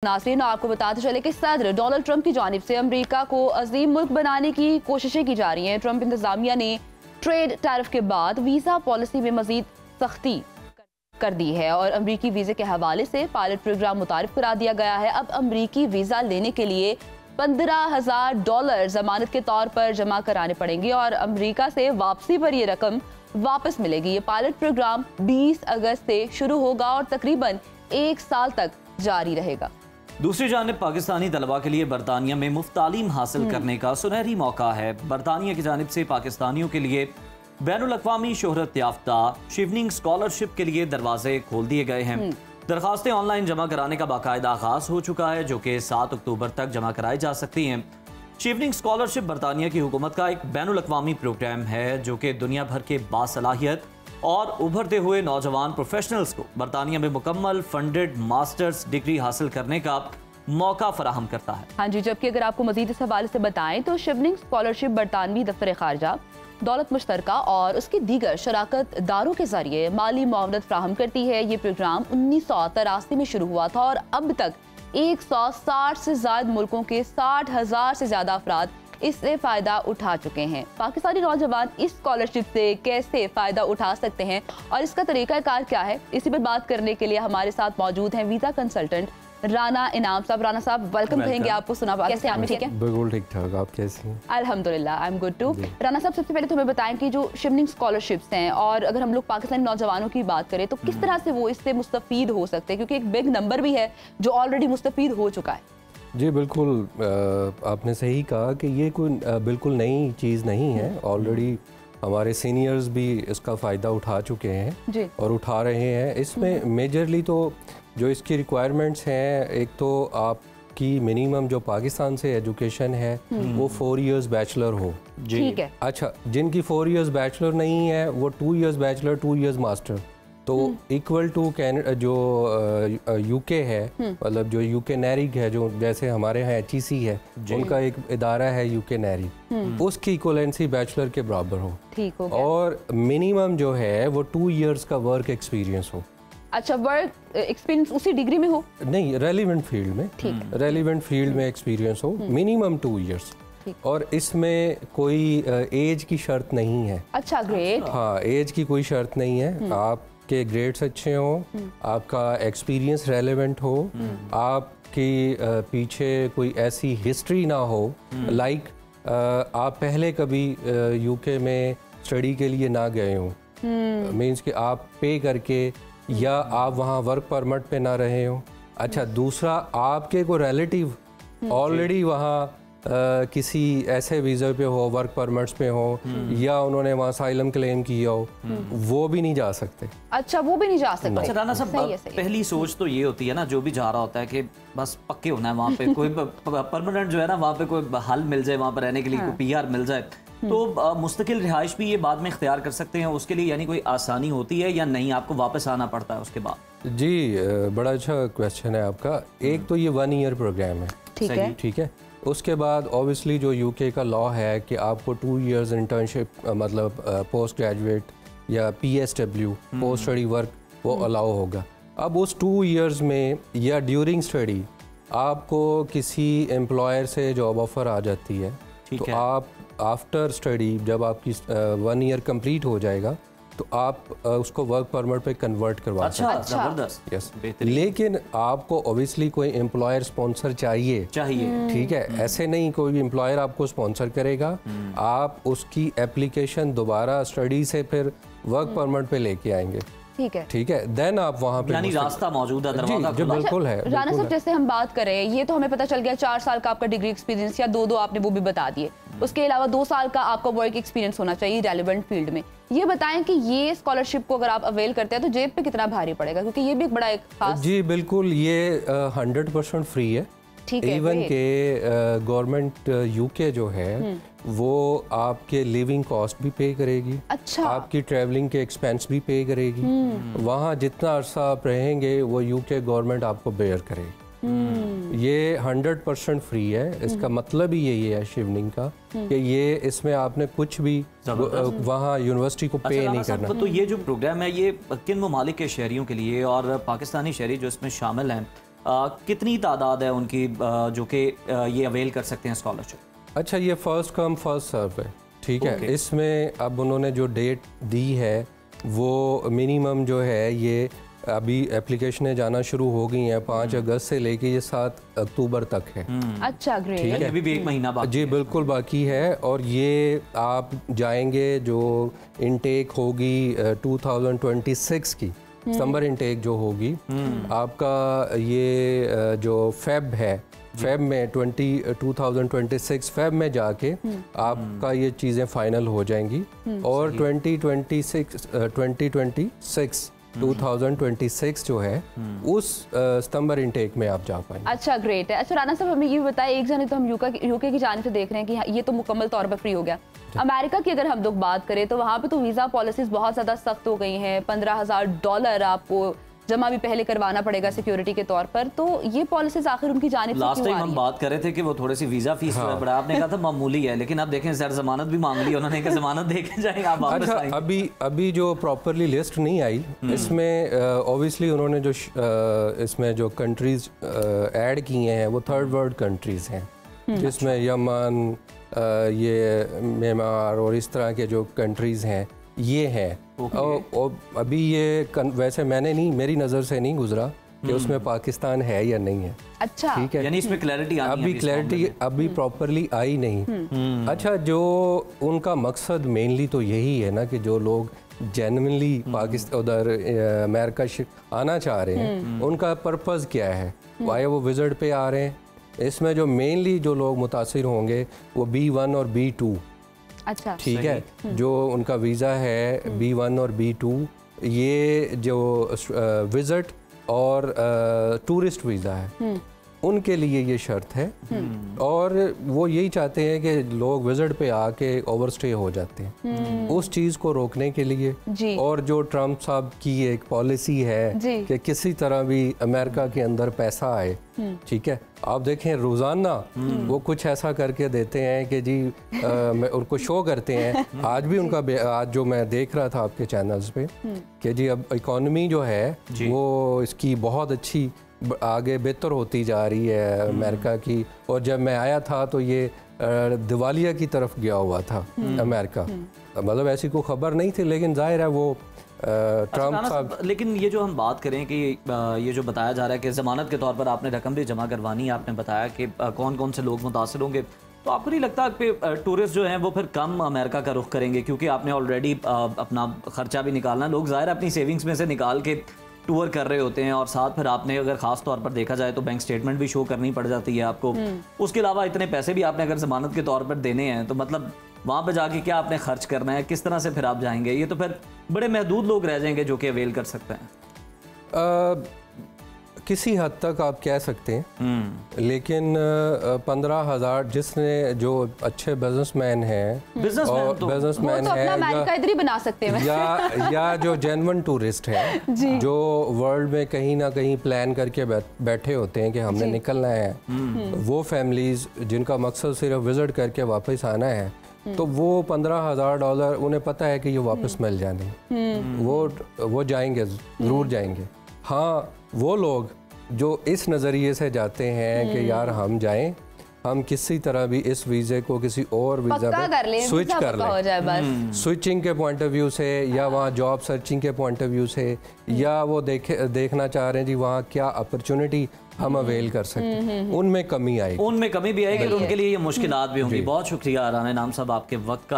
नाज़रीन, आपको बताते चले कि सदर डोनाल्ड ट्रंप की जानिब से अमेरिका को अजीम मुल्क बनाने की कोशिशें की जा रही हैं। ट्रंप इंतजामिया ने ट्रेड टैरिफ के बाद वीज़ा पॉलिसी में मजीद सख्ती कर दी है और अमरीकी वीज़े के हवाले से पायलट प्रोग्राम मुतारिफ करा दिया गया है। अब अमरीकी वीज़ा लेने के लिए $15,000 जमानत के तौर पर जमा कराने पड़ेंगे और अमरीका से वापसी पर यह रकम वापस मिलेगी। ये पायलट प्रोग्राम 20 अगस्त से शुरू होगा और तकरीबन 1 साल तक जारी रहेगा। दूसरी जानिब पाकिस्तानी तलबा के लिए बरतानिया में मुफ्त तालीम हासिल करने का सुनहरी मौका है। बरतानिया की जानिब से पाकिस्तानियों के लिए बैनुल अक़वामी शोहरत याफ्ता शिवनिंग स्कॉलरशिप के लिए दरवाजे खोल दिए गए हैं। दरखास्तें ऑनलाइन जमा कराने का बाकायदा आगाज हो चुका है, जो कि 7 अक्टूबर तक जमा कराई जा सकती हैं। शिवनिंग स्कॉलरशिप बरतानिया की हुकूमत का एक बैनुल अक़वामी प्रोग्राम है, जो कि दुनिया भर के बासलाहियत और उभरते हुए नौजवान प्रोफेशनल्स को बरतानिया में मुकम्मल फंडेड मास्टर्स डिग्री हासिल करने का मौका फराहम करता है। हाँ जी, जबकि अगर आपको मजीद इस हवाले से बताएं तो शिवनिंग स्कॉलरशिप बरतानवी दफ्तर खारजा, दौलत मुश्तरका और उसकी दीगर शराकत दारों के जरिए माली मुआवनत फ्राहम करती है। ये प्रोग्राम 1983 में शुरू हुआ था और अब तक 160 से ज्यादा मुल्कों के 60,000 से ज्यादा अफराद इससे फायदा उठा चुके हैं। पाकिस्तानी नौजवान इस स्कॉलरशिप से कैसे फायदा उठा सकते हैं और इसका तरीकाकार क्या है, इसी पर बात करने के लिए हमारे साथ मौजूद हैं वीजा कंसल्टेंट राना इनाम साहब। राना साहब, वेलकम कहेंगे आपको। सुना कैसे हैं? ठीक है, बिल्कुल ठीक ठाक। आप कैसे हैं? अल्हम्दुलिल्लाह, I am good too. Rana साहब, सबसे पहले तो हमें बताएं कि जो शिवनिंग स्कॉलरशिप्स हैं और अगर हम लोग पाकिस्तानी नौजवानों की बात करें तो किस तरह से वो इससे मुस्तफीद हो सकते हैं, क्योंकि एक बिग नंबर भी है जो ऑलरेडी मुस्तफीद हो चुका है। जी बिल्कुल, आपने सही कहा कि ये कोई बिल्कुल नई चीज़ नहीं है। ऑलरेडी हमारे सीनियर्स भी इसका फ़ायदा उठा चुके हैं और उठा रहे हैं। इसमें मेजरली तो जो इसकी रिक्वायरमेंट्स हैं, एक तो आपकी मिनिमम जो पाकिस्तान से एजुकेशन है वो 4 इयर्स बैचलर हो। ठीक है। अच्छा, जिनकी 4 इयर्स बैचलर नहीं है वो 2 इयर्स बैचलर 2 इयर्स मास्टर, तो इक्वल टू जो यूके है, मतलब जो यूके नैरिक है, जो जैसे हमारे यहाँ HEC है, उनका एक इदारा है यूके नैरिक, उसकी इक्वलेंसी बैचलर के बराबर हो। ठीक हो। और मिनिमम जो है वो 2 इयर्स का वर्क एक्सपीरियंस हो। अच्छा, वर्क एक्सपीरियंस उसी डिग्री में हो? नहीं, रेलिवेंट फील्ड में, रेलिवेंट फील्ड में एक्सपीरियंस हो, मिनिमम 2 इयर्स। और इसमें कोई एज की शर्त नहीं है। अच्छा, ग्रेट। हाँ, एज की कोई शर्त नहीं है। आप के ग्रेड्स अच्छे हों, आपका एक्सपीरियंस रेलेवेंट हो, आपकी पीछे कोई ऐसी हिस्ट्री ना हो, लाइक आप पहले कभी यूके में स्टडी के लिए ना गए हों, मींस कि आप पे करके या आप वहाँ वर्क परमिट पे ना रहे हों। अच्छा, दूसरा आपके कोई रिलेटिव ऑलरेडी वहाँ किसी ऐसे वीज़ा पे हो, वर्क परमिट्स पे हो, या उन्होंने वहाँ असाइलम क्लेम किया हो, वो भी नहीं जा सकते। अच्छा, वो भी नहीं जा सकते। अच्छा राना साहब, पहली सोच तो ये होती है ना, जो भी जा रहा होता है कि बस पक्के होना है वहाँ पे, कोई परमानेंट जो है ना वहाँ पे कोई हल मिल जाए, वहाँ पर रहने के लिए कोई PR मिल जाए, तो मुस्तकिल रिहाइश भी ये बाद में इख्तियार कर सकते हैं। उसके लिए यानी कोई आसानी होती है या नहीं, आपको वापस आना पड़ता है उसके बाद? जी, बड़ा अच्छा क्वेश्चन है आपका। एक तो ये 1 ईयर प्रोग्राम है, ठीक है। उसके बाद ऑब्वियसली जो यूके का लॉ है कि आपको 2 इयर्स इंटर्नशिप, मतलब पोस्ट ग्रेजुएट या PSW पोस्ट स्टडी वर्क, वो अलाउ होगा। अब उस 2 इयर्स में या ड्यूरिंग स्टडी आपको किसी एम्प्लॉयर से जॉब ऑफर आ जाती है, तो आप आफ्टर स्टडी जब आपकी 1 ईयर कंप्लीट हो जाएगा तो आप उसको वर्क परमिट पे कन्वर्ट करवा सकते हैं। जबरदस्त। यस, लेकिन आपको ऑब्वियसली कोई एम्प्लॉयर स्पॉन्सर चाहिए। ठीक है, ऐसे नहीं कोई भी एम्प्लॉयर आपको स्पॉन्सर करेगा, आप उसकी एप्लीकेशन दोबारा स्टडी से फिर वर्क परमिट पे लेके आएंगे। ठीक है, देन आप वहाँ पे, यानी रास्ता मौजूद है, दरवाजा खुला। बिल्कुल है। राना साहब, जैसे हम बात कर रहे हैं, ये तो हमें पता चल गया 4 साल का आपका डिग्री एक्सपीरियंस, या 2 आपने वो भी बता दिए। उसके अलावा 2 साल का आपका वर्क एक्सपीरियंस होना चाहिए रेलेवेंट फील्ड में। ये बताएं कि ये स्कॉलरशिप को अगर आप अवेल करते हैं तो जेब पे कितना भारी पड़ेगा, क्योंकि ये भी एक बड़ा एक खास। जी बिल्कुल, ये 100% फ्री है। इवन के गवर्नमेंट यूके जो है वो आपके लिविंग कॉस्ट भी पे करेगी। अच्छा। आपकी ट्रैवलिंग के एक्सपेंस भी पे करेगी। वहाँ जितना अरसा आप रहेंगे वो यूके गवर्नमेंट आपको बेयर करेगी। ये 100% फ्री है। इसका मतलब ही यही है शिवनिंग का कि ये इसमें आपने कुछ भी वहाँ यूनिवर्सिटी को पे नहीं करना। तो ये जो प्रोग्राम है ये किन ममालिक के शहरियों के लिए और पाकिस्तानी शहरी जो इसमें शामिल हैं कितनी तादाद है उनकी जो कि ये अवेल कर सकते हैं स्कॉलरशिप? अच्छा, ये फर्स्ट कम फर्स्ट सर्व है, ठीक है। इसमें अब उन्होंने जो डेट दी है वो मिनिमम जो है, ये अभी एप्लीकेशनें जाना शुरू हो गई हैं 5 अगस्त से लेके ये 7 अक्टूबर तक है। अच्छा, ग्रेट। ठीक है, अभी भी 1 महीना बाकी जी बिल्कुल बाकी है। और ये आप जाएंगे, जो इनटेक होगी 2026 की सितंबर इनटेक जो होगी आपका, ये जो फेब है, फेब में 2026 फेब में जाके आपका ये चीज़ें फाइनल हो जाएंगी और 2026 जो है उस सितंबर इनटेक में आप जा पाएंगे। अच्छा, ग्रेट है। अच्छा राना साहब, हमें ये बताइए, एक जने तो हम यूके की जानिब से देख रहे हैं कि ये तो मुकम्मल तौर पर फ्री हो गया। अमेरिका की अगर हम लोग बात करें तो वहाँ पे तो वीज़ा पॉलिसीज बहुत ज़्यादा सख्त हो गई हैं। $15,000 आपको जमा भी पहले करवाना पड़ेगा सिक्योरिटी के तौर पर। तो ये पॉलिसीज आखिर उनकी जानिब से लास्ट टाइम हम बात कर रहे थे कि वो थोड़ी सी वीजा फीस बढ़ा, आपने कहा था मामूली है, लेकिन अब देखें सर जमानत भी मांग ली उन्होंने कि जमानत दे के जाएंगे आप वापस आएंगे। अभी जो प्रॉपरली लिस्ट नहीं आई इसमें ऑब्वियसली उन्होंने जो इसमें जो कंट्रीज ऐड किए हैं वो थर्ड वर्ल्ड कंट्रीज हैं, जिसमें यमन, ये म्यांमार और इस तरह के जो कंट्रीज हैं ये हैं। और अभी ये वैसे मैंने नहीं, मेरी नज़र से नहीं गुजरा कि उसमें पाकिस्तान है या नहीं है। अच्छा, ठीक है, यानी इसमें क्लैरिटी अभी क्लैरिटी अभी प्रॉपरली आई नहीं। अच्छा, जो उनका मकसद मेनली तो यही है ना कि जो लोग जेन्युइनली पाकिस्तान उधर अमेरिका आना चाह रहे हैं उनका पर्पज़ क्या है, वाई वो विजिट पे आ रहे हैं। इसमें जो मेनली जो लोग मुतासिर होंगे वो B1 और B2। अच्छा, ठीक है, जो उनका वीज़ा है B1 और B2, ये जो विजिट और टूरिस्ट वीज़ा है उनके लिए ये शर्त है। और वो यही चाहते हैं कि लोग विजिट पे आके ओवरस्टे हो जाते हैं, उस चीज़ को रोकने के लिए। और जो ट्रम्प साहब की एक पॉलिसी है कि किसी तरह भी अमेरिका के अंदर पैसा आए, ठीक है, आप देखें रोज़ाना वो कुछ ऐसा करके देते हैं कि जी उनको शो करते हैं। आज भी उनका आज जो मैं देख रहा था आपके चैनल्स पे कि जी अब इकॉनमी जो है वो इसकी बहुत अच्छी आगे बेहतर होती जा रही है अमेरिका की। और जब मैं आया था तो ये दिवालिया की तरफ गया हुआ था अमेरिका, मतलब ऐसी कोई खबर नहीं थी, लेकिन जाहिर है वो ट्रम्प साहब। लेकिन ये जो हम बात करें कि ये जो बताया जा रहा है कि ज़मानत के तौर पर आपने रकम भी जमा करवानी है, आपने बताया कि कौन कौन से लोग मुतासिर होंगे, तो आपको नहीं लगता कि टूरिस्ट जो हैं वो फिर कम अमेरिका का रुख करेंगे, क्योंकि आपने ऑलरेडी अपना खर्चा भी निकालना, लोग ज़ाहिर अपनी सेविंग्स में से निकाल के टूर कर रहे होते हैं, और साथ फिर आपने अगर खास तौर पर देखा जाए तो बैंक स्टेटमेंट भी शो करनी पड़ जाती है आपको। उसके अलावा इतने पैसे भी आपने अगर ज़मानत के तौर पर देने हैं तो मतलब वहाँ पे जाके क्या आपने खर्च करना है, किस तरह से फिर आप जाएंगे? ये तो फिर बड़े महदूद लोग रह जाएंगे जो कि अवेल कर सकते हैं। किसी हद तक आप कह सकते हैं, लेकिन 15,000 जिसने जो अच्छे बिजनेसमैन हैं, बिजनेसमैन है या जो जेन्युइन टूरिस्ट है जो वर्ल्ड में कहीं ना कहीं प्लान करके बैठे होते हैं कि हमने निकलना है, वो फैमिलीज जिनका मकसद सिर्फ विजिट करके वापस आना है, तो वो $15,000 उन्हें पता है कि ये वापस मिल जाने, वो जाएंगे, ज़रूर जाएंगे। हाँ, वो लोग जो इस नज़रिए से जाते हैं कि यार हम जाएं, हम किसी तरह भी इस वीज़े को किसी और वीज़ा पे स्विच कर लें, स्विचिंग के पॉइंट ऑफ व्यू से या वहाँ जॉब सर्चिंग के पॉइंट ऑफ व्यू से, या वो देखना चाह रहे हैं जी वहाँ क्या अपॉर्चुनिटी हम अवेल कर सकते हैं, उनमें कमी आएगी, उनमें कमी भी आएगी, तो उनके लिए ये मुश्किलात भी होंगी। बहुत शुक्रिया राना इनाम साहब आपके वक्त का।